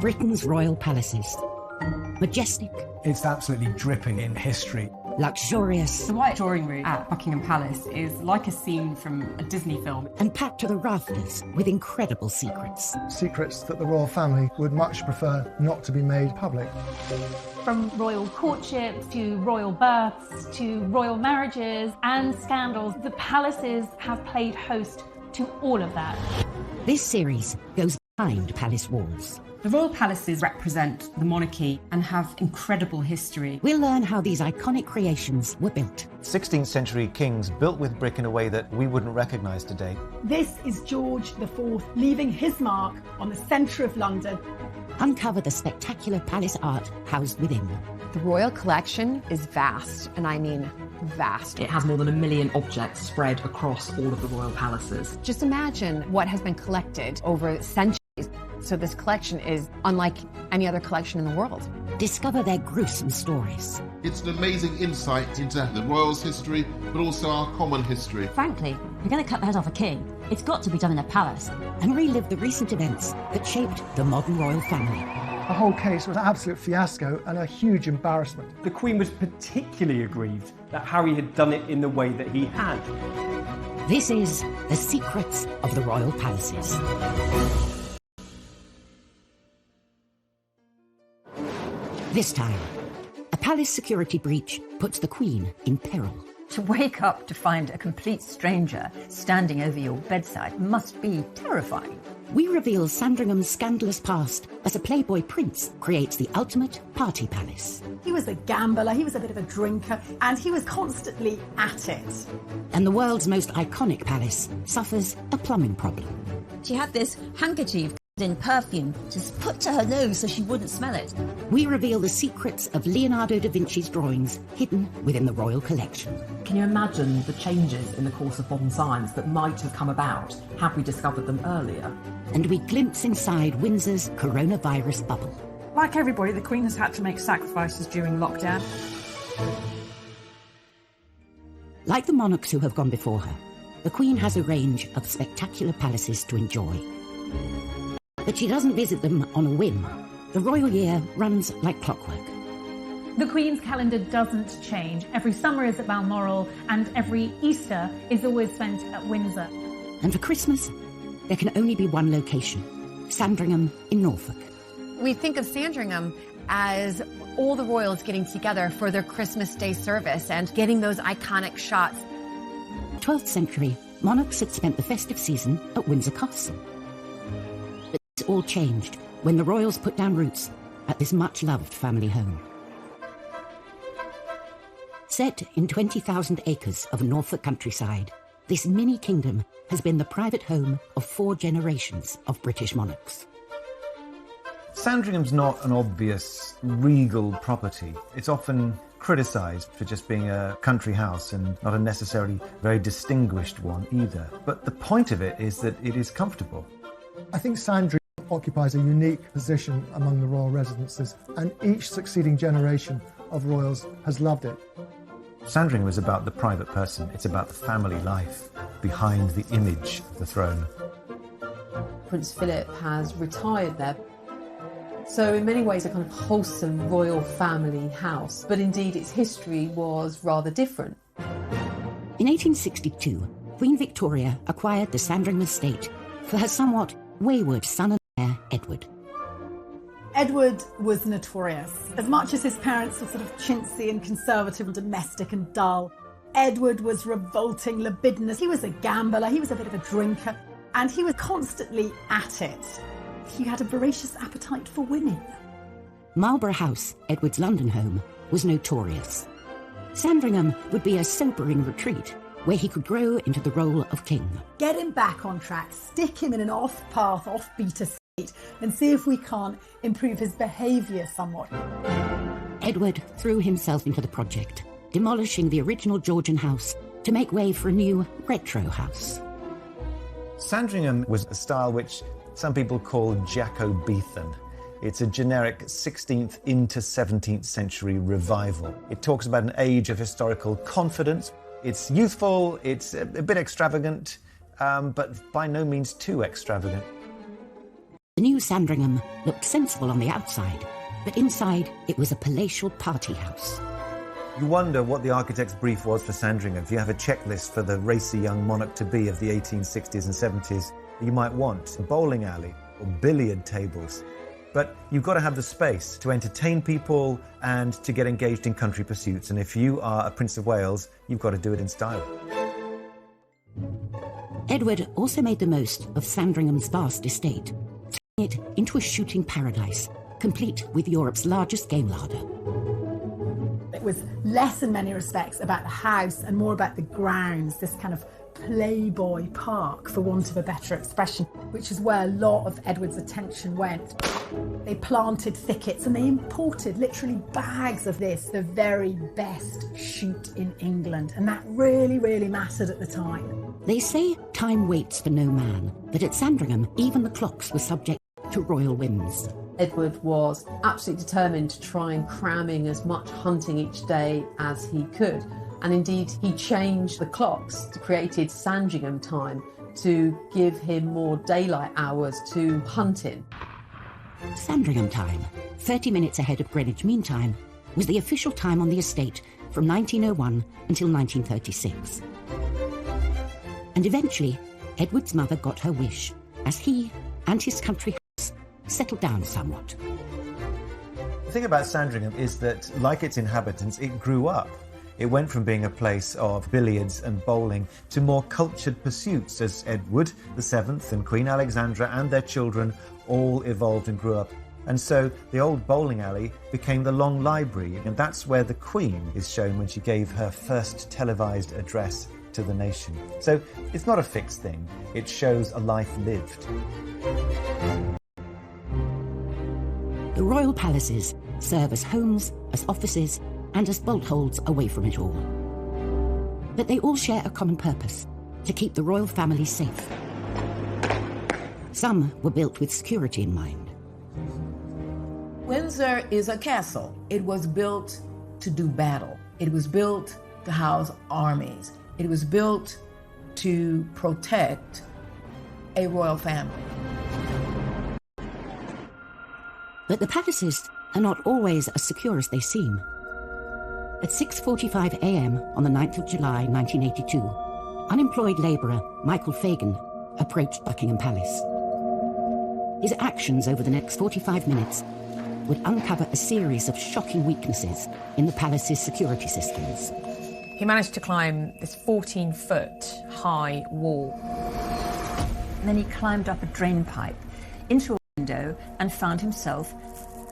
Britain's royal palaces. Majestic, It's absolutely dripping in history. luxurious, The White Drawing Room at Buckingham Palace is like a scene from a Disney film. and packed to the rafters with incredible secrets. Secrets that the royal family would much prefer not to be made public. From royal courtships to royal births to royal marriages and scandals, the palaces have played host to all of that. This series goes behind palace walls. The royal palaces represent the monarchy and have incredible history. We'll learn how these iconic creations were built. 16th century kings built with brick in a way that we wouldn't recognise today. This is George IV leaving his mark on the centre of London. Uncover the spectacular palace art housed within. The royal collection is vast, and I mean vast. It has more than 1 million objects spread across all of the royal palaces. Just imagine what has been collected over centuries. So this collection is unlike any other collection in the world. Discover their gruesome stories. It's an amazing insight into the royals' history, but also our common history. Frankly, if you're going to cut the head off a king, it's got to be done in a palace. And relive the recent events that shaped the modern royal family. The whole case was an absolute fiasco and a huge embarrassment. The Queen was particularly aggrieved that Harry had done it in the way that he had. This is The Secrets of the Royal Palaces. This time, a palace security breach puts the Queen in peril. To wake up to find a complete stranger standing over your bedside must be terrifying. We reveal Sandringham's scandalous past as a playboy prince creates the ultimate party palace. He was a gambler, he was a bit of a drinker, and he was constantly at it. And the world's most iconic palace suffers a plumbing problem. She had this handkerchief in perfume just put to her nose so she wouldn't smell it. We reveal the secrets of Leonardo da Vinci's drawings hidden within the royal collection. Can you imagine the changes in the course of modern science that might have come about had we discovered them earlier? And we glimpse inside Windsor's coronavirus bubble. Like everybody, the Queen has had to make sacrifices during lockdown. Like the monarchs who have gone before her, the Queen has a range of spectacular palaces to enjoy. But she doesn't visit them on a whim. The royal year runs like clockwork. The Queen's calendar doesn't change. Every summer is at Balmoral and every Easter is always spent at Windsor. And for Christmas, there can only be one location, Sandringham in Norfolk. We think of Sandringham as all the royals getting together for their Christmas Day service and getting those iconic shots. 12th century, monarchs had spent the festive season at Windsor Castle. But this all changed when the royals put down roots at this much-loved family home. Set in 20,000 acres of Norfolk countryside, this mini-kingdom has been the private home of 4 generations of British monarchs. Sandringham's not an obvious regal property. It's often criticised for just being a country house and not a necessarily very distinguished one either. But the point of it is that it is comfortable. I think Sandringham occupies a unique position among the royal residences, and each succeeding generation of royals has loved it. Sandringham is about the private person. It's about the family life behind the image of the throne. Prince Philip has retired there. So in many ways a kind of wholesome royal family house, but indeed its history was rather different. In 1862, Queen Victoria acquired the Sandringham estate for her somewhat wayward son and heir, Edward. Edward was notorious. As much as his parents were sort of chintzy and conservative and domestic and dull, Edward was revolting, libidinous. He was a gambler, he was a bit of a drinker, and he was constantly at it. He had a voracious appetite for women. Marlborough House, Edward's London home, was notorious. Sandringham would be a sobering retreat where he could grow into the role of king. Get him back on track, stick him in an off-path, off-beat estate, and see if we can't improve his behaviour somewhat. Edward threw himself into the project, demolishing the original Georgian house to make way for a new retro house. Sandringham was a style which some people call Jacobean. It's a generic 16th into 17th century revival. It talks about an age of historical confidence. It's youthful, it's a bit extravagant, but by no means too extravagant. The new Sandringham looked sensible on the outside, but inside it was a palatial party house. You wonder what the architect's brief was for Sandringham. If you have a checklist for the racy young monarch-to-be of the 1860s and 70s, you might want a bowling alley or billiard tables. But you've got to have the space to entertain people and to get engaged in country pursuits. And if you are a Prince of Wales, you've got to do it in style. Edward also made the most of Sandringham's vast estate, turning it into a shooting paradise, complete with Europe's largest game larder. It was less in many respects about the house and more about the grounds, this kind of playboy park, for want of a better expression, which is where a lot of Edward's attention went. They planted thickets and they imported literally bags of this, the very best shoot in England, and that really, really mattered at the time. They say time waits for no man, but at Sandringham, even the clocks were subject to royal whims. Edward was absolutely determined to try and cram in as much hunting each day as he could. And indeed, he changed the clocks, created Sandringham time to give him more daylight hours to hunt in. Sandringham time, 30 minutes ahead of Greenwich Mean Time, was the official time on the estate from 1901 until 1936. And eventually, Edward's mother got her wish, as he and his country house settled down somewhat. The thing about Sandringham is that, like its inhabitants, it grew up. It went from being a place of billiards and bowling to more cultured pursuits as Edward VII and Queen Alexandra and their children all evolved and grew up. And so the old bowling alley became the Long Library, and that's where the Queen is shown when she gave her first televised address to the nation. So it's not a fixed thing, it shows a life lived. The royal palaces serve as homes, as offices, and as bolt holes away from it all. But they all share a common purpose: to keep the royal family safe. Some were built with security in mind. Windsor is a castle. It was built to do battle. It was built to house armies. It was built to protect a royal family. But the palaces are not always as secure as they seem. At 6:45 a.m. on the 9th of July 1982, unemployed labourer Michael Fagan approached Buckingham Palace. His actions over the next 45 minutes would uncover a series of shocking weaknesses in the palace's security systems. He managed to climb this 14-foot high wall. And then he climbed up a drain pipe into a window and found himself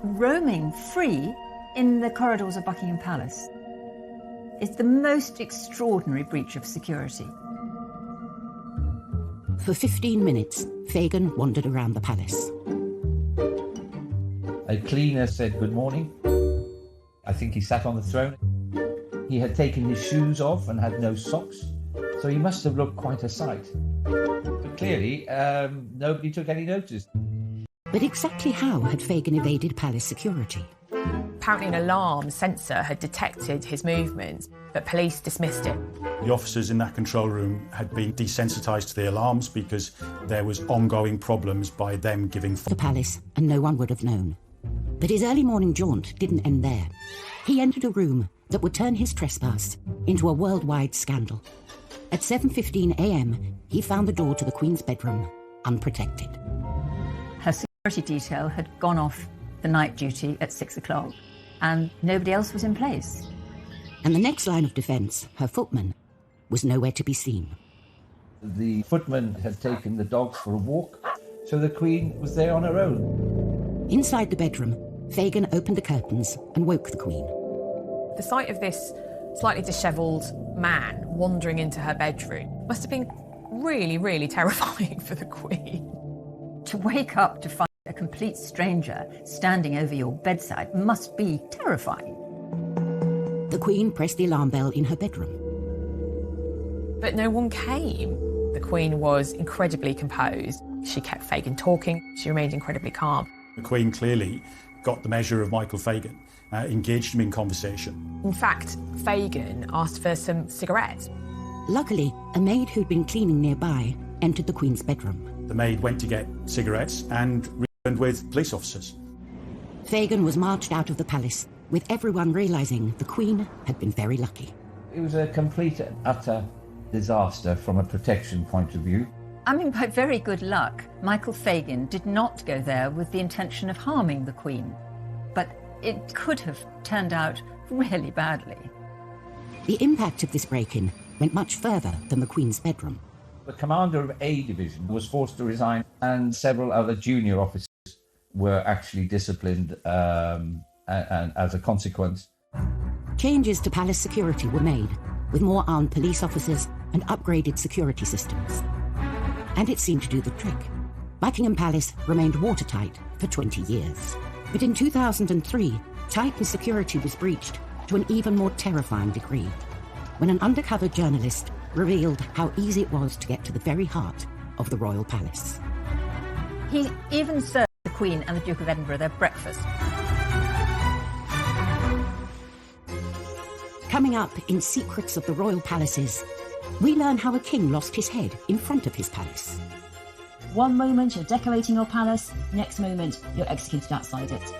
roaming free in the corridors of Buckingham Palace. It's the most extraordinary breach of security. For 15 minutes, Fagan wandered around the palace. A cleaner said good morning. I think he sat on the throne. He had taken his shoes off and had no socks, so he must have looked quite a sight. But clearly, nobody took any notice. But exactly how had Fagan evaded palace security? Apparently an alarm sensor had detected his movements, but police dismissed it. The officers in that control room had been desensitised to the alarms because there was ongoing problems by them giving the palace, and no one would have known. But his early morning jaunt didn't end there. He entered a room that would turn his trespass into a worldwide scandal. At 7:15 a.m, he found the door to the Queen's bedroom unprotected. Her security detail had gone off the night duty at 6 o'clock, and nobody else was in place. And the next line of defence, her footman, was nowhere to be seen. The footman had taken the dogs for a walk, so the Queen was there on her own. Inside the bedroom, Fagan opened the curtains and woke the Queen. The sight of this slightly dishevelled man wandering into her bedroom must have been really, really terrifying for the Queen. To wake up to find a complete stranger standing over your bedside must be terrifying. The Queen pressed the alarm bell in her bedroom. But no one came. The Queen was incredibly composed. She kept Fagan talking. She remained incredibly calm. The Queen clearly got the measure of Michael Fagan, engaged him in conversation. In fact, Fagan asked for some cigarettes. Luckily, a maid who'd been cleaning nearby entered the Queen's bedroom. The maid went to get cigarettes and and with police officers. Fagin was marched out of the palace, with everyone realising the Queen had been very lucky. It was a complete and utter disaster from a protection point of view. I mean, by very good luck, Michael Fagin did not go there with the intention of harming the Queen. But it could have turned out really badly. The impact of this break-in went much further than the Queen's bedroom. The commander of A Division was forced to resign, and several other junior officers were actually disciplined and as a consequence. Changes to palace security were made, with more armed police officers and upgraded security systems. And it seemed to do the trick. Buckingham Palace remained watertight for 20 years. But in 2003, tightened security was breached to an even more terrifying degree, when an undercover journalist revealed how easy it was to get to the very heart of the royal palace. He even served the Queen and the Duke of Edinburgh their breakfast. Coming up in Secrets of the Royal Palaces, we learn how a king lost his head in front of his palace. One moment you're decorating your palace, next moment you're executed outside it.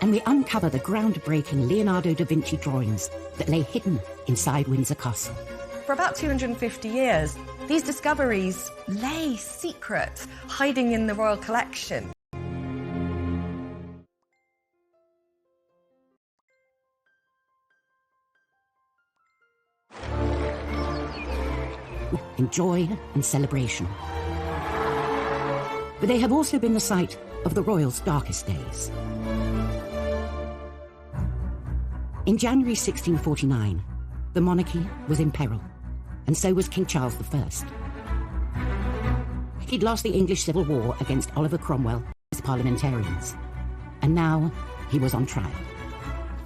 And we uncover the groundbreaking Leonardo da Vinci drawings that lay hidden inside Windsor Castle. For about 250 years, these discoveries lay secret, hiding in the royal collection. In joy and celebration. But they have also been the site of the royals' darkest days. In January 1649, the monarchy was in peril, and so was King Charles I. He'd lost the English Civil War against Oliver Cromwell and his parliamentarians, and now he was on trial.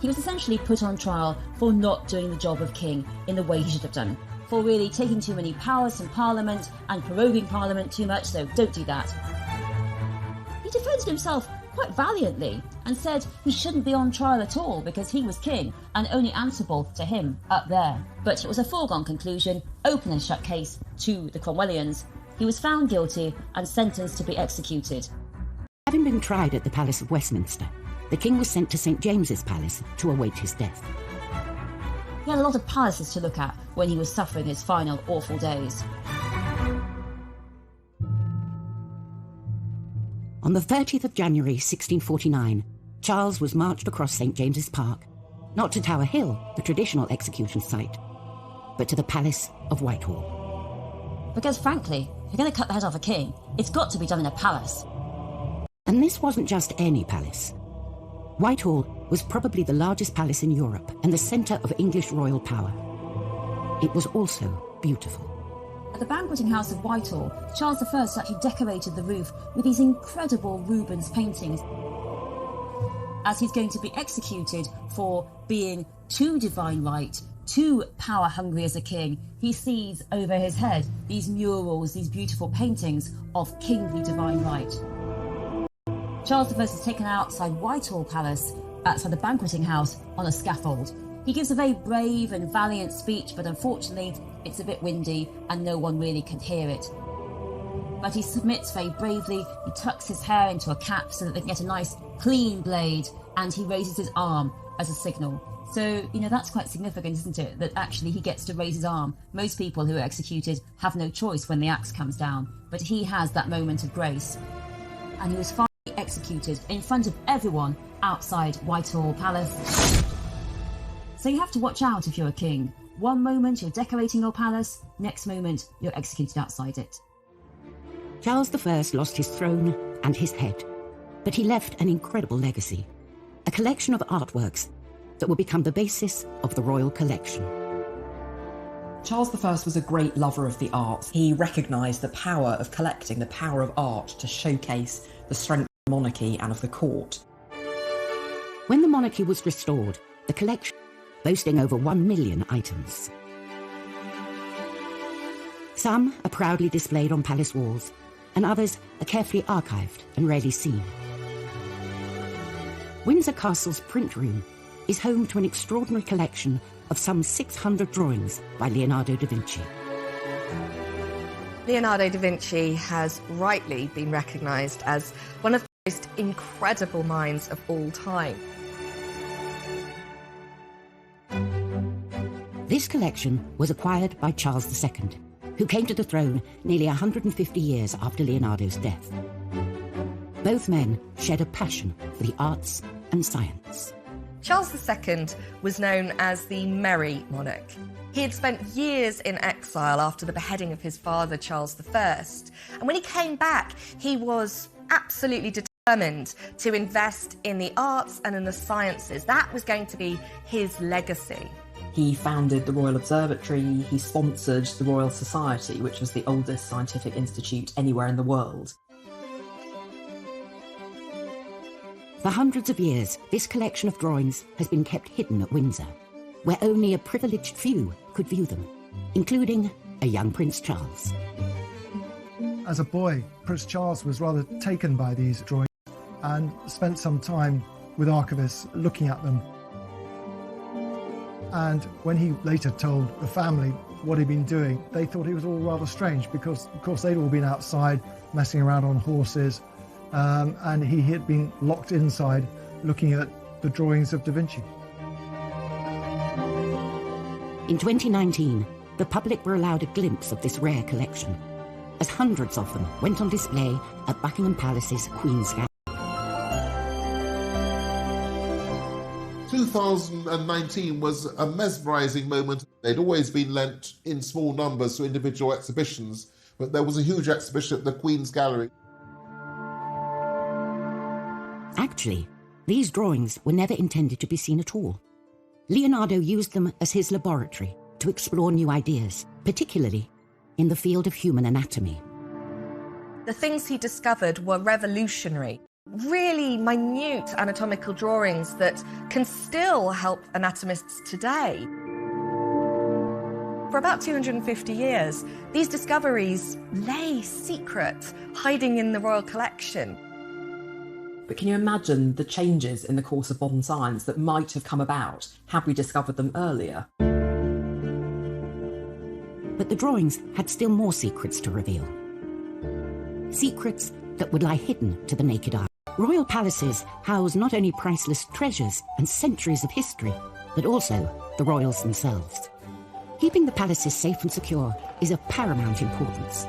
He was essentially put on trial for not doing the job of king in the way he should have done, for really taking too many powers from Parliament and proroguing Parliament too much, so don't do that. He defended himself quite valiantly and said he shouldn't be on trial at all because he was king and only answerable to him up there. But it was a foregone conclusion, open and shut case to the Cromwellians. He was found guilty and sentenced to be executed. Having been tried at the Palace of Westminster, the king was sent to St James's Palace to await his death. He had a lot of palaces to look at when he was suffering his final awful days. On the 30th of January 1649, Charles was marched across St James's Park, not to Tower Hill, the traditional execution site, but to the Palace of Whitehall. Because frankly, if you're going to cut the head off a king, it's got to be done in a palace. And this wasn't just any palace. Whitehall was probably the largest palace in Europe and the centre of English royal power. It was also beautiful. At the banqueting house of Whitehall, Charles I actually decorated the roof with these incredible Rubens paintings. As he's going to be executed for being too divine right, too power hungry as a king, he sees over his head these murals, these beautiful paintings of kingly divine right. Charles I is taken outside Whitehall Palace, outside the banqueting house, on a scaffold. He gives a very brave and valiant speech, but unfortunately it's a bit windy and no one really can hear it. But he submits very bravely, he tucks his hair into a cap so that they can get a nice clean blade, and he raises his arm as a signal. So, that's quite significant, isn't it? That actually he gets to raise his arm. Most people who are executed have no choice when the axe comes down, but he has that moment of grace. And he was finally executed in front of everyone outside Whitehall Palace. So you have to watch out if you're a king. One moment you're decorating your palace, next moment you're executed outside it. Charles I lost his throne and his head, but he left an incredible legacy, a collection of artworks that will become the basis of the royal collection. Charles I was a great lover of the arts. He recognised the power of collecting, the power of art to showcase the strength of the monarchy and of the court. When the monarchy was restored, the collection boasting over 1 million items. Some are proudly displayed on palace walls, and others are carefully archived and rarely seen. Windsor Castle's print room is home to an extraordinary collection of some 600 drawings by Leonardo da Vinci. Leonardo da Vinci has rightly been recognised as one of most incredible minds of all time. This collection was acquired by Charles II, who came to the throne nearly 150 years after Leonardo's death. Both men shared a passion for the arts and science. Charles II was known as the Merry Monarch. He had spent years in exile after the beheading of his father, Charles I. And when he came back, he was absolutely determined to invest in the arts and in the sciences. That was going to be his legacy. He founded the Royal Observatory, he sponsored the Royal Society, which was the oldest scientific institute anywhere in the world. For hundreds of years, this collection of drawings has been kept hidden at Windsor, where only a privileged few could view them, including a young Prince Charles. As a boy, Prince Charles was rather taken by these drawings and spent some time with archivists looking at them. And when he later told the family what he'd been doing, they thought it was all rather strange because, of course, they'd all been outside messing around on horses, and he had been locked inside looking at the drawings of Da Vinci. In 2019, the public were allowed a glimpse of this rare collection, as hundreds of them went on display at Buckingham Palace's Queen's Gallery. 2019 was a mesmerising moment. They'd always been lent in small numbers to individual exhibitions, but there was a huge exhibition at the Queen's Gallery. Actually, these drawings were never intended to be seen at all. Leonardo used them as his laboratory to explore new ideas, particularly in the field of human anatomy. The things he discovered were revolutionary. Really minute anatomical drawings that can still help anatomists today. For about 250 years, these discoveries lay secret, hiding in the royal collection. But can you imagine the changes in the course of modern science that might have come about had we discovered them earlier? But the drawings had still more secrets to reveal. Secrets that would lie hidden to the naked eye. Royal palaces house not only priceless treasures and centuries of history, but also the royals themselves. Keeping the palaces safe and secure is of paramount importance.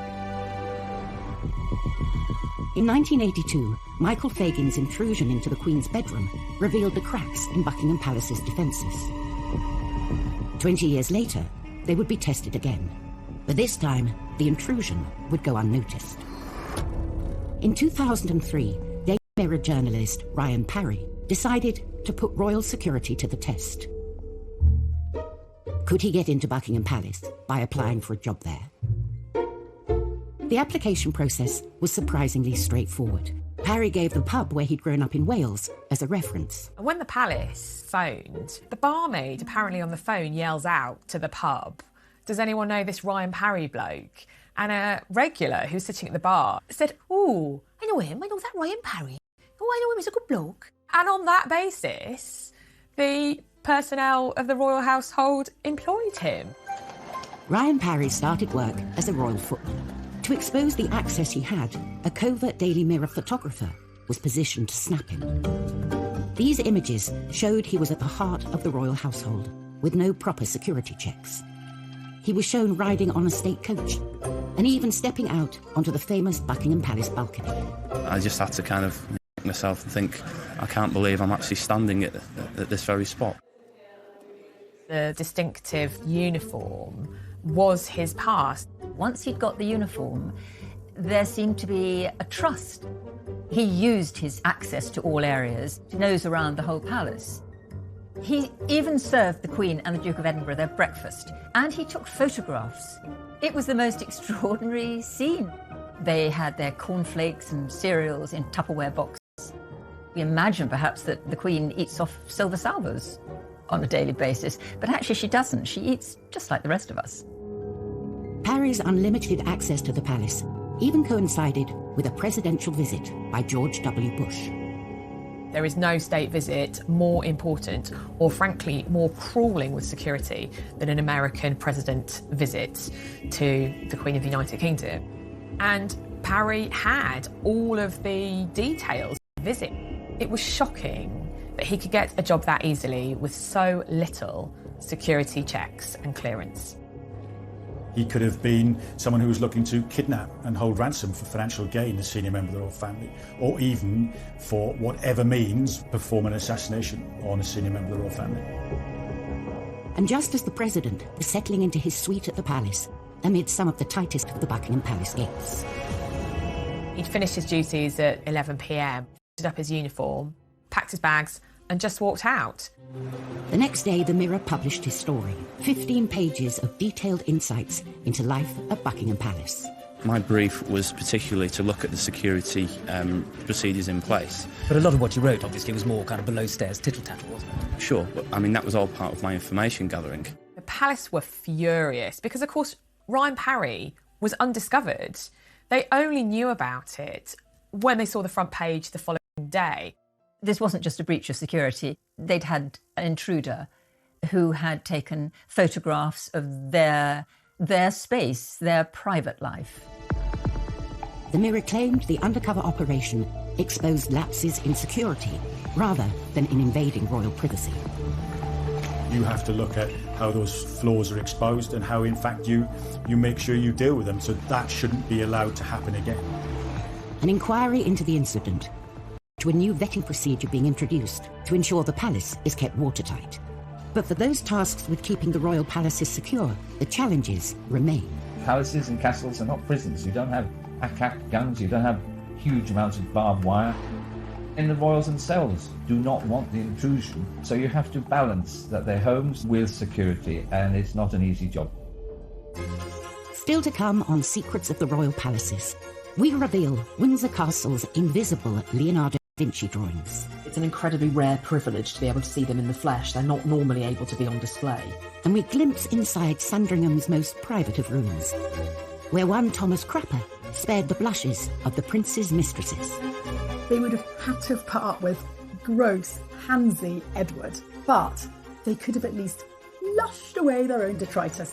In 1982, Michael Fagin's intrusion into the Queen's bedroom revealed the cracks in Buckingham Palace's defences. 20 years later, they would be tested again, but this time the intrusion would go unnoticed. In 2003, Daily Mirror journalist Ryan Parry decided to put royal security to the test. Could he get into Buckingham Palace by applying for a job there? The application process was surprisingly straightforward. Parry gave the pub where he'd grown up in Wales as a reference. When the palace phoned, the barmaid apparently on the phone yells out to the pub, "Does anyone know this Ryan Parry bloke?" And a regular who's sitting at the bar said, "Oh, I know him, I know that Ryan Parry. Oh, I know him, he's a good bloke." And on that basis, the personnel of the royal household employed him. Ryan Parry started work as a royal footman. To expose the access he had, a covert Daily Mirror photographer was positioned to snap him. These images showed he was at the heart of the royal household, with no proper security checks. He was shown riding on a state coach, and even stepping out onto the famous Buckingham Palace balcony. I just had to kind of make myself and think, I can't believe I'm actually standing at this very spot. The distinctive uniform was his past. Once he'd got the uniform, there seemed to be a trust. He used his access to all areas to nose around the whole palace. He even served the Queen and the Duke of Edinburgh their breakfast, and he took photographs. It was the most extraordinary scene. They had their cornflakes and cereals in Tupperware boxes. We imagine perhaps that the Queen eats off silver salvers on a daily basis, but actually she doesn't. She eats just like the rest of us. Parry's unlimited access to the palace even coincided with a presidential visit by George W. Bush. There is no state visit more important or, frankly, more crawling with security than an American president visit to the Queen of the United Kingdom. And Parry had all of the details. visit. It was shocking that he could get a job that easily with so little security checks and clearance. He could have been someone who was looking to kidnap and hold ransom for financial gain, a senior member of the royal family, or even, for whatever means, perform an assassination on a senior member of the royal family. And just as the president was settling into his suite at the palace, amid some of the tightest of the Buckingham Palace gates. He'd finished his duties at 11 p.m, put up his uniform, packed his bags, and just walked out. The next day, the Mirror published his story, 15 pages of detailed insights into life at Buckingham Palace. My brief was particularly to look at the security procedures in place. But a lot of what you wrote, obviously, was more kind of below-stairs tittle-tattle, wasn't it? Sure, but I mean, that was all part of my information gathering. The palace were furious because, of course, Ryan Parry was undiscovered. They only knew about it when they saw the front page the following day. This wasn't just a breach of security. They'd had an intruder who had taken photographs of their space, their private life. The Mirror claimed the undercover operation exposed lapses in security rather than in invading royal privacy. You have to look at how those flaws are exposed and how, in fact, you make sure you deal with them. So that shouldn't be allowed to happen again. An inquiry into the incident, to a new vetting procedure being introduced to ensure the palace is kept watertight. But for those tasked with keeping the royal palaces secure, the challenges remain. Palaces and castles are not prisons. You don't have ack-ack guns, you don't have huge amounts of barbed wire. And the royals themselves do not want the intrusion, so you have to balance that their homes with security, and it's not an easy job. Still to come on Secrets of the Royal Palaces, we reveal Windsor Castle's invisible Leonardo da Vinci drawings. It's an incredibly rare privilege to be able to see them in the flesh. They're not normally able to be on display. And we glimpse inside Sandringham's most private of rooms, where one Thomas Crapper spared the blushes of the prince's mistresses. They would have had to have put up with gross, handsy Edward, but they could have at least lushed away their own detritus.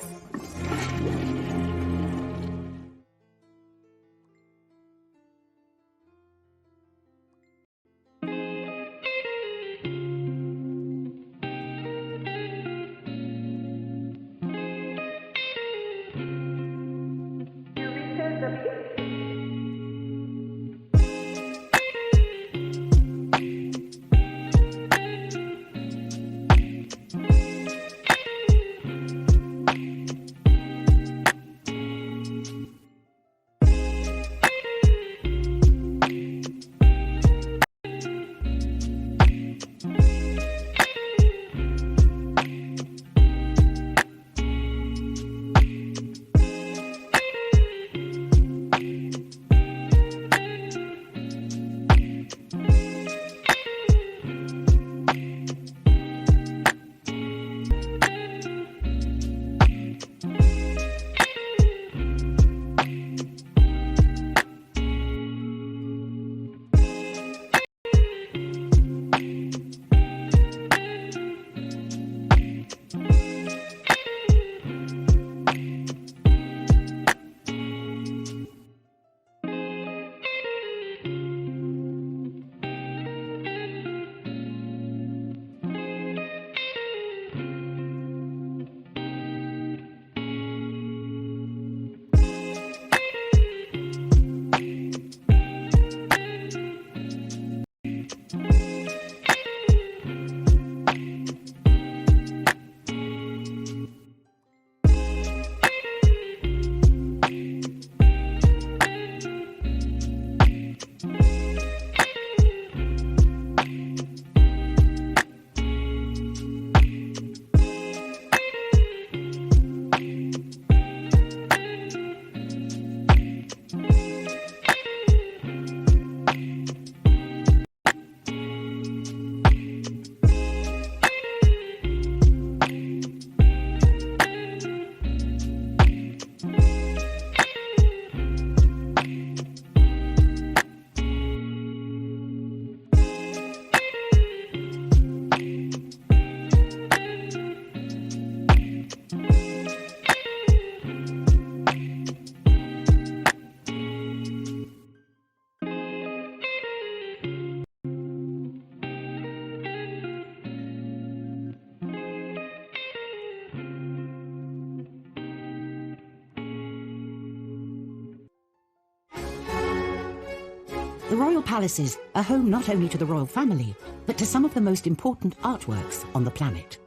The royal palaces are home not only to the royal family, but to some of the most important artworks on the planet.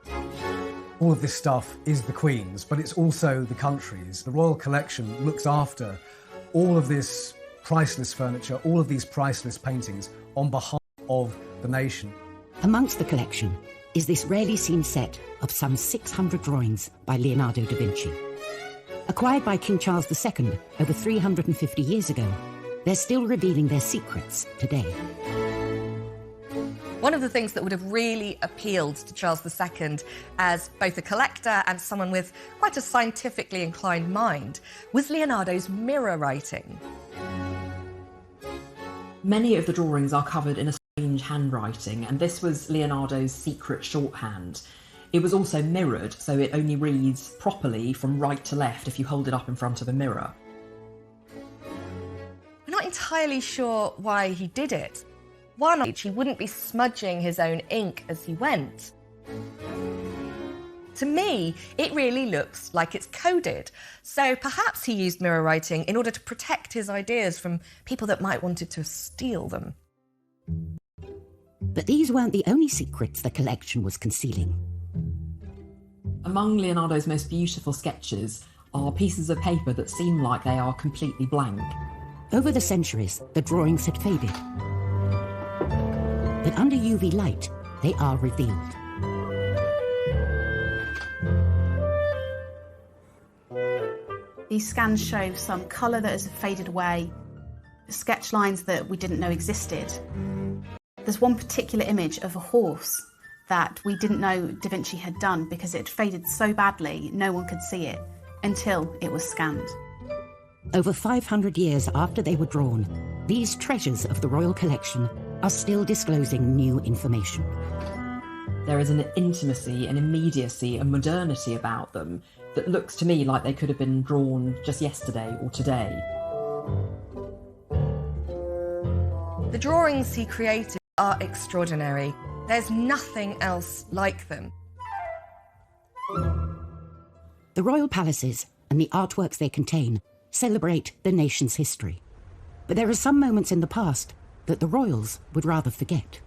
All of this stuff is the Queen's, but it's also the country's. The royal collection looks after all of this priceless furniture, all of these priceless paintings on behalf of the nation. Amongst the collection is this rarely seen set of some 600 drawings by Leonardo da Vinci. Acquired by King Charles II over 350 years ago, they're still revealing their secrets today. One of the things that would have really appealed to Charles II as both a collector and someone with quite a scientifically inclined mind was Leonardo's mirror writing. Many of the drawings are covered in a strange handwriting, and this was Leonardo's secret shorthand. It was also mirrored, so it only reads properly from right to left if you hold it up in front of a mirror. We're not entirely sure why he did it. One, he wouldn't be smudging his own ink as he went. To me, it really looks like it's coded. So perhaps he used mirror writing in order to protect his ideas from people that might wanted to steal them. But these weren't the only secrets the collection was concealing. Among Leonardo's most beautiful sketches are pieces of paper that seem like they are completely blank. Over the centuries, the drawings had faded. But under UV light, they are revealed. These scans show some colour that has faded away, sketch lines that we didn't know existed. There's one particular image of a horse that we didn't know Da Vinci had done because it faded so badly no one could see it until it was scanned. Over 500 years after they were drawn, these treasures of the royal collection are still disclosing new information. There is an intimacy, an immediacy, a modernity about them that looks to me like they could have been drawn just yesterday or today. The drawings he created are extraordinary. There's nothing else like them. The royal palaces and the artworks they contain celebrate the nation's history. But there are some moments in the past that the royals would rather forget.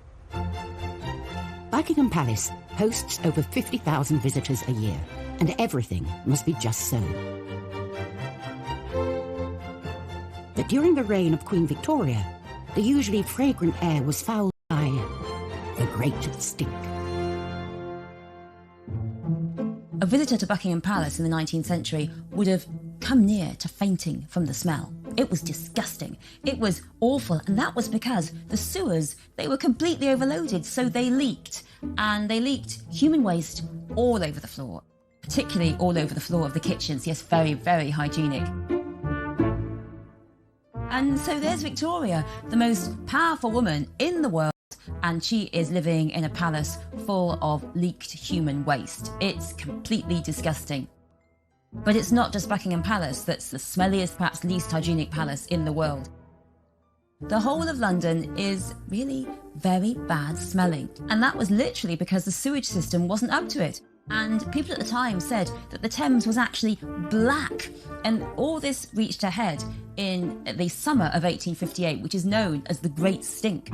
Buckingham Palace hosts over 50,000 visitors a year, and everything must be just so. But during the reign of Queen Victoria, the usually fragrant air was fouled by the Great Stink. A visitor to Buckingham Palace in the 19th century would have come near to fainting from the smell. It was disgusting. It was awful, and that was because the sewers, they were completely overloaded, so they leaked. And they leaked human waste all over the floor, particularly all over the floor of the kitchens. Yes, very, very hygienic. And so there's Victoria, the most powerful woman in the world, and she is living in a palace full of leaked human waste. It's completely disgusting. But it's not just Buckingham Palace that's the smelliest, perhaps least hygienic palace in the world. The whole of London is really very bad smelling. And that was literally because the sewage system wasn't up to it. And people at the time said that the Thames was actually black. And all this reached a head in the summer of 1858, which is known as the Great Stink.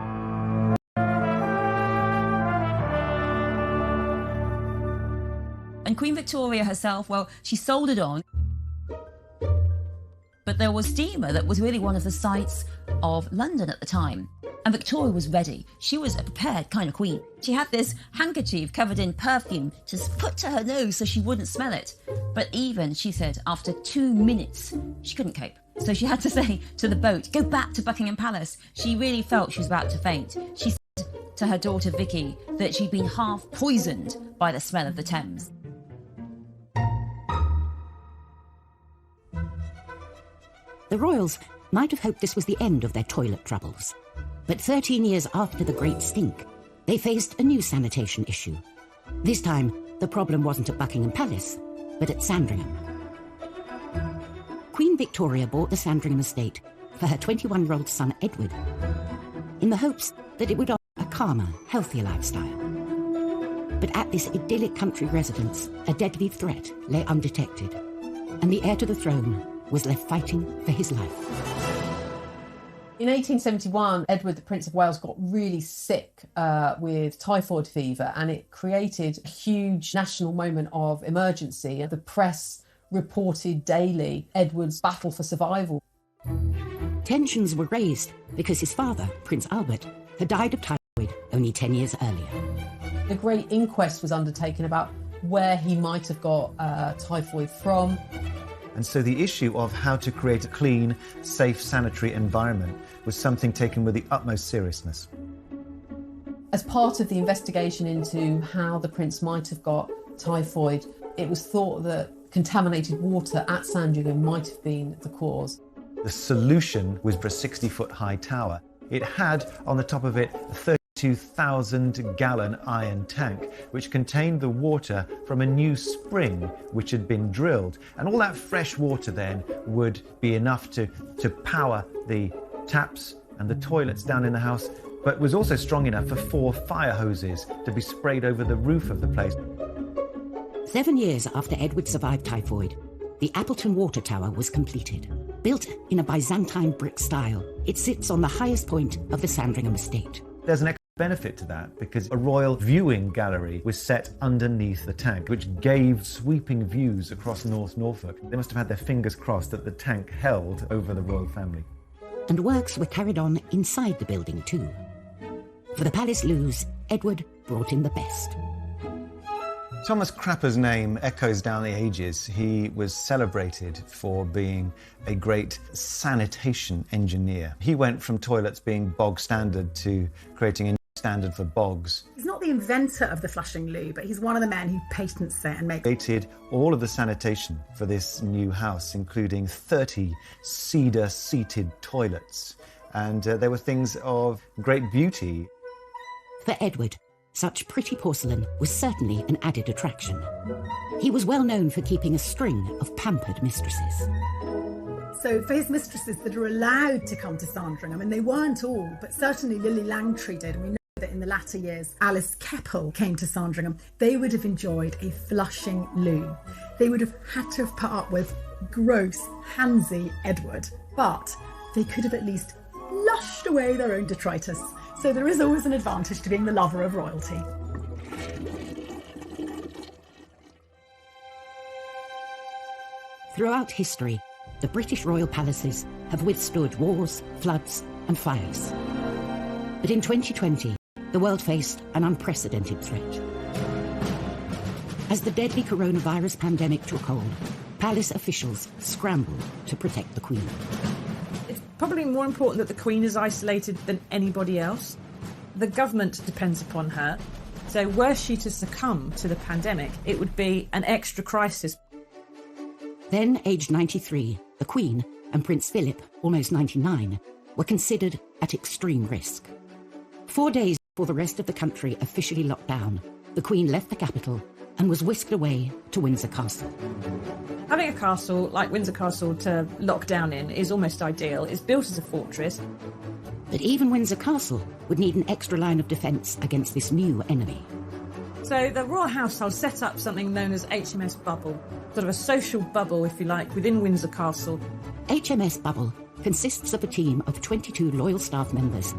And Queen Victoria herself, well, she soldiered on. But there was steamer that was really one of the sights of London at the time. And Victoria was ready. She was a prepared kind of queen. She had this handkerchief covered in perfume to put to her nose so she wouldn't smell it. But even, she said, after 2 minutes, she couldn't cope. So she had to say to the boat, go back to Buckingham Palace. She really felt she was about to faint. She said to her daughter Vicky that she'd been half poisoned by the smell of the Thames. The royals might have hoped this was the end of their toilet troubles. But 13 years after the Great Stink, they faced a new sanitation issue. This time, the problem wasn't at Buckingham Palace, but at Sandringham. Queen Victoria bought the Sandringham estate for her 21-year-old son Edward, in the hopes that it would offer a calmer, healthier lifestyle. But at this idyllic country residence, a deadly threat lay undetected, and the heir to the throne was left fighting for his life. In 1871, Edward, the Prince of Wales, got really sick with typhoid fever, and it created a huge national moment of emergency. The press reported daily Edward's battle for survival. Tensions were raised because his father, Prince Albert, had died of typhoid only 10 years earlier. A great inquest was undertaken about where he might have got typhoid from. And so the issue of how to create a clean, safe, sanitary environment was something taken with the utmost seriousness. As part of the investigation into how the prince might have got typhoid, it was thought that contaminated water at Sandringham might have been the cause. The solution was for a 60-foot high tower. It had on the top of it a 32,000-gallon iron tank, which contained the water from a new spring which had been drilled. And all that fresh water then would be enough to power the taps and the toilets down in the house, but was also strong enough for 4 fire hoses to be sprayed over the roof of the place. 7 years after Edward survived typhoid, the Appleton Water Tower was completed. Built in a Byzantine brick style, it sits on the highest point of the Sandringham estate. There's an extra benefit to that because a royal viewing gallery was set underneath the tank, which gave sweeping views across North Norfolk. They must have had their fingers crossed that the tank held over the royal family. And works were carried on inside the building too. For the palace loos, Edward brought in the best. Thomas Crapper's name echoes down the ages. He was celebrated for being a great sanitation engineer. He went from toilets being bog standard to creating a new standard for bogs. He's not the inventor of the flushing loo, but he's one of the men who patents it and makes Created all of the sanitation for this new house, including 30 cedar-seated toilets. And they were things of great beauty. For Edward, such pretty porcelain was certainly an added attraction. He was well known for keeping a string of pampered mistresses. So for his mistresses that are allowed to come to Sandringham, and they weren't all, but certainly Lily Langtry did, and we know that in the latter years Alice Keppel came to Sandringham, they would have enjoyed a flushing loo. They would have had to have put up with gross, handsy Edward, but they could have at least lushed away their own detritus. So there is always an advantage to being the lover of royalty. Throughout history, the British royal palaces have withstood wars, floods and fires. But in 2020, the world faced an unprecedented threat. As the deadly coronavirus pandemic took hold, palace officials scrambled to protect the Queen. Probably more important that the Queen is isolated than anybody else. The government depends upon her. So were she to succumb to the pandemic, it would be an extra crisis. Then, aged 93, the Queen and Prince Philip, almost 99, were considered at extreme risk. 4 days before the rest of the country officially locked down, the Queen left the capital and was whisked away to Windsor Castle. Having a castle like Windsor Castle to lock down in is almost ideal. It's built as a fortress. But even Windsor Castle would need an extra line of defence against this new enemy. So the royal household set up something known as HMS Bubble, sort of a social bubble, if you like, within Windsor Castle. HMS Bubble consists of a team of 22 loyal staff members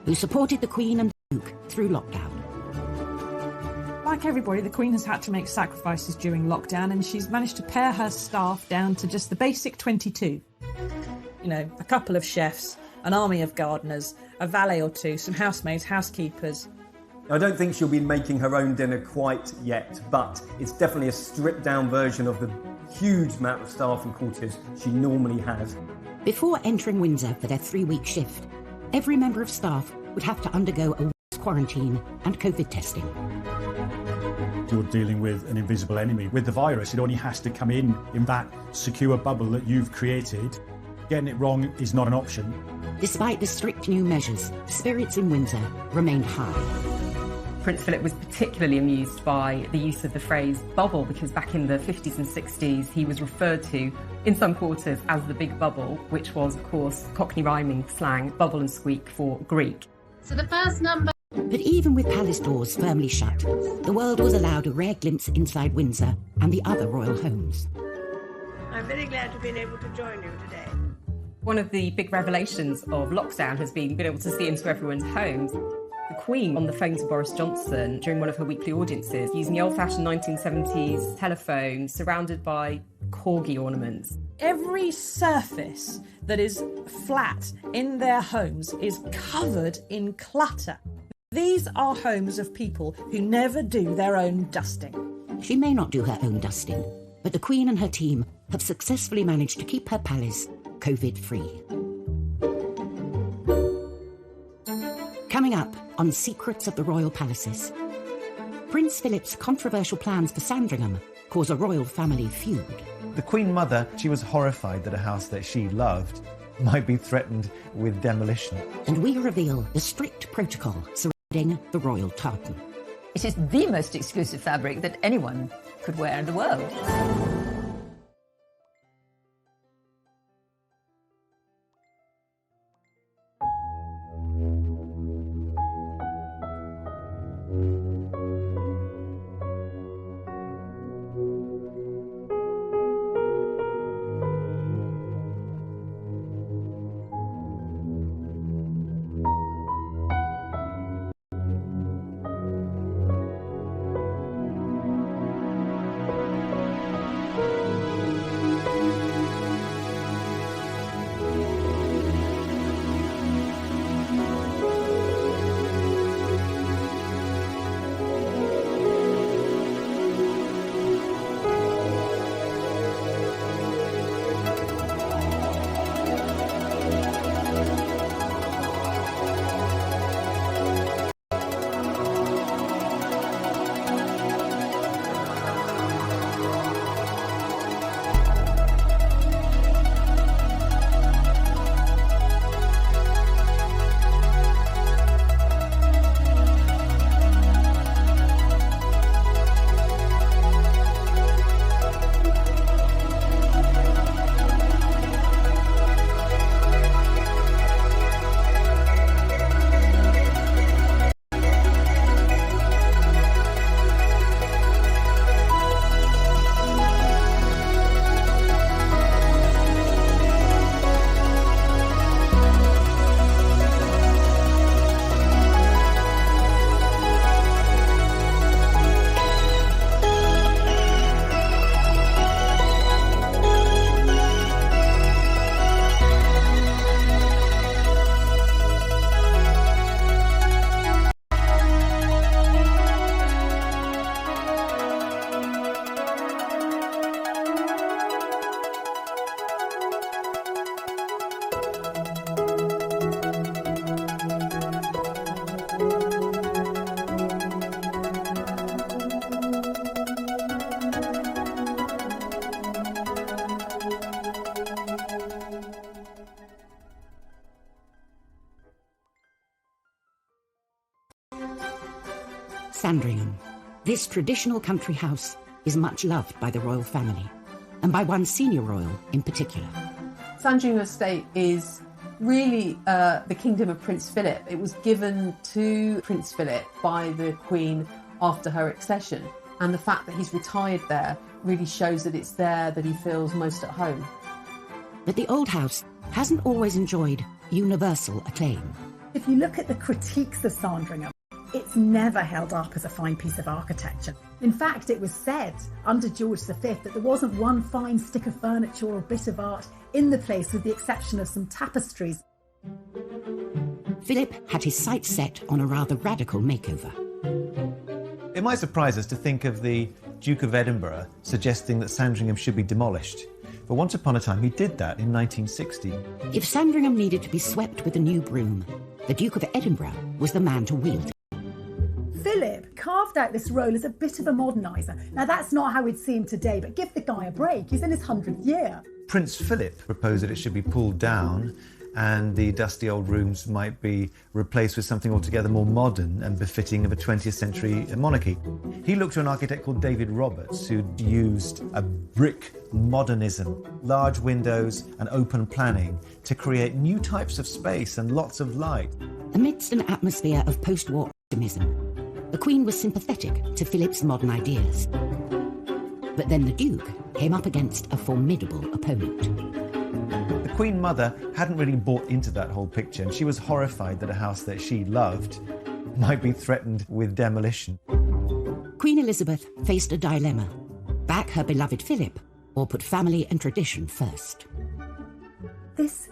who supported the Queen and the Duke through lockdown. Like everybody, the Queen has had to make sacrifices during lockdown, and she's managed to pare her staff down to just the basic 22. You know, a couple of chefs, an army of gardeners, a valet or two, some housemaids, housekeepers. I don't think she'll be making her own dinner quite yet, but it's definitely a stripped-down version of the huge amount of staff and quarters she normally has. Before entering Windsor for their 3-week shift, every member of staff would have to undergo a week's quarantine and COVID testing. You're dealing with an invisible enemy. With the virus, it only has to come in that secure bubble that you've created. Getting it wrong is not an option. Despite the strict new measures, spirits in Windsor remained high. Prince Philip was particularly amused by the use of the phrase bubble, because back in the 50s and 60s he was referred to in some quarters as the big bubble, which was of course Cockney rhyming slang, bubble and squeak for Greek. So the first number. But even with palace doors firmly shut, the world was allowed a rare glimpse inside Windsor and the other royal homes. I'm very glad to have been able to join you today. One of the big revelations of lockdown has been being able to see into everyone's homes. The Queen on the phone to Boris Johnson during one of her weekly audiences, using the old-fashioned 1970s telephone surrounded by corgi ornaments. Every surface that is flat in their homes is covered in clutter. These are homes of people who never do their own dusting. She may not do her own dusting, but the Queen and her team have successfully managed to keep her palace COVID-free. Coming up on Secrets of the Royal Palaces, Prince Philip's controversial plans for Sandringham cause a royal family feud. The Queen Mother, she was horrified that a house that she loved might be threatened with demolition. And we reveal the strict protocol surrounding the royal tartan. It is the most exclusive fabric that anyone could wear in the world. Sandringham. This traditional country house is much loved by the royal family, and by one senior royal in particular. Sandringham Estate is really the kingdom of Prince Philip. It was given to Prince Philip by the Queen after her accession, and the fact that he's retired there really shows that it's there that he feels most at home. But the old house hasn't always enjoyed universal acclaim. If you look at the critiques of Sandringham, it's never held up as a fine piece of architecture. In fact, it was said under George V that there wasn't one fine stick of furniture or bit of art in the place with the exception of some tapestries. Philip had his sights set on a rather radical makeover. It might surprise us to think of the Duke of Edinburgh suggesting that Sandringham should be demolished. But once upon a time he did that in 1960. If Sandringham needed to be swept with a new broom, the Duke of Edinburgh was the man to wield it. Philip carved out this role as a bit of a moderniser. Now, that's not how we'd see him today, but give the guy a break. He's in his 100th year. Prince Philip proposed that it should be pulled down and the dusty old rooms might be replaced with something altogether more modern and befitting of a 20th century monarchy. He looked to an architect called David Roberts, who'd used a brick modernism, large windows and open planning to create new types of space and lots of light. Amidst an atmosphere of post-war optimism, the Queen was sympathetic to Philip's modern ideas. But then the Duke came up against a formidable opponent. The Queen Mother hadn't really bought into that whole picture, and she was horrified that a house that she loved might be threatened with demolition. Queen Elizabeth faced a dilemma: back her beloved Philip or put family and tradition first. This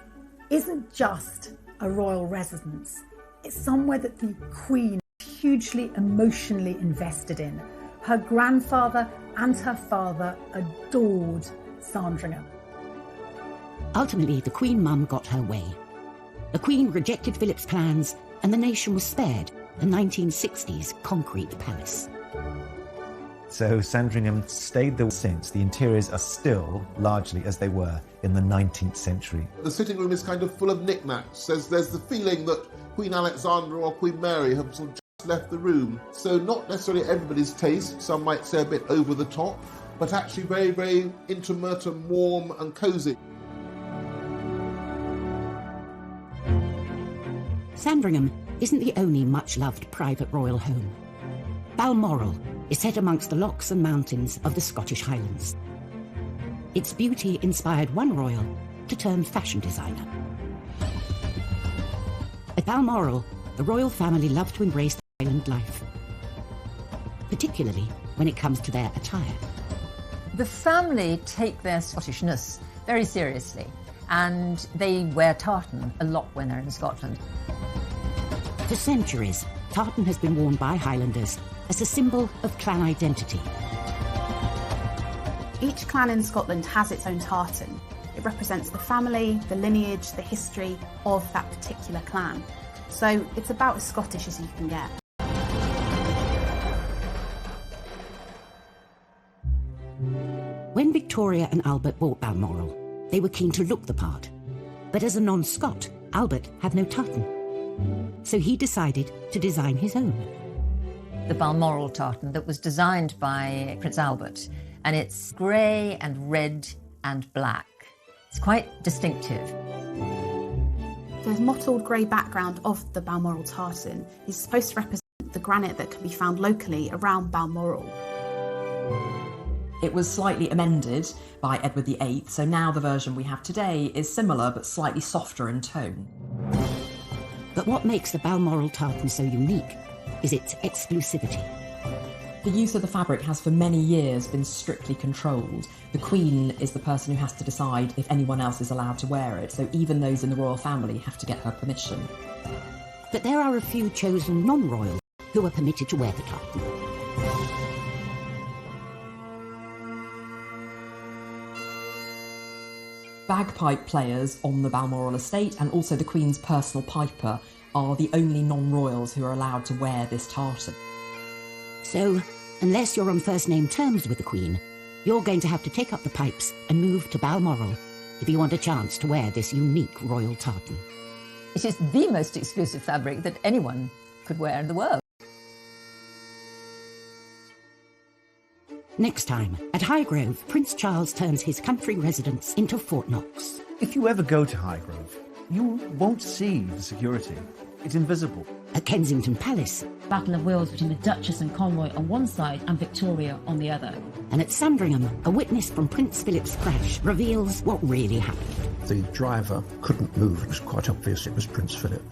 isn't just a royal residence. It's somewhere that the Queen is hugely emotionally invested in. Her grandfather and her father adored Sandringham. Ultimately, the Queen Mum got her way. The Queen rejected Philip's plans, and the nation was spared the 1960s concrete palace. So Sandringham stayed there since. The interiors are still largely as they were in the 19th century. The sitting room is kind of full of knickknacks. There's the feeling that Queen Alexandra or Queen Mary have sort of just left the room. So not necessarily everybody's taste, some might say a bit over the top, but actually very, very intimate and warm and cosy. Sandringham isn't the only much-loved private royal home. Balmoral is set amongst the lochs and mountains of the Scottish Highlands. Its beauty inspired one royal to turn fashion designer. At Balmoral, the royal family loved to embrace the Highland life, particularly when it comes to their attire. The family take their Scottishness very seriously, and they wear tartan a lot when they're in Scotland. For centuries, tartan has been worn by Highlanders as a symbol of clan identity. Each clan in Scotland has its own tartan. It represents the family, the lineage, the history of that particular clan. So it's about as Scottish as you can get. When Victoria and Albert bought Balmoral, they were keen to look the part. But as a non-Scot, Albert had no tartan. So he decided to design his own. The Balmoral tartan that was designed by Prince Albert, and it's grey and red and black. It's quite distinctive. The mottled grey background of the Balmoral tartan is supposed to represent the granite that can be found locally around Balmoral. It was slightly amended by Edward VIII, so now the version we have today is similar but slightly softer in tone. But what makes the Balmoral tartan so unique is its exclusivity. The use of the fabric has for many years been strictly controlled. The Queen is the person who has to decide if anyone else is allowed to wear it, so even those in the royal family have to get her permission. But there are a few chosen non-royals who are permitted to wear the tartan. Bagpipe players on the Balmoral estate and also the Queen's personal piper are the only non-royals who are allowed to wear this tartan. So, unless you're on first-name terms with the Queen, you're going to have to take up the pipes and move to Balmoral if you want a chance to wear this unique royal tartan. It is the most exclusive fabric that anyone could wear in the world. Next time, at Highgrove, Prince Charles turns his country residence into Fort Knox. If you ever go to Highgrove, you won't see the security. It's invisible. At Kensington Palace. Battle of wills between the Duchess and Conroy on one side and Victoria on the other. And at Sandringham, a witness from Prince Philip's crash reveals what really happened. The driver couldn't move. It was quite obvious it was Prince Philip.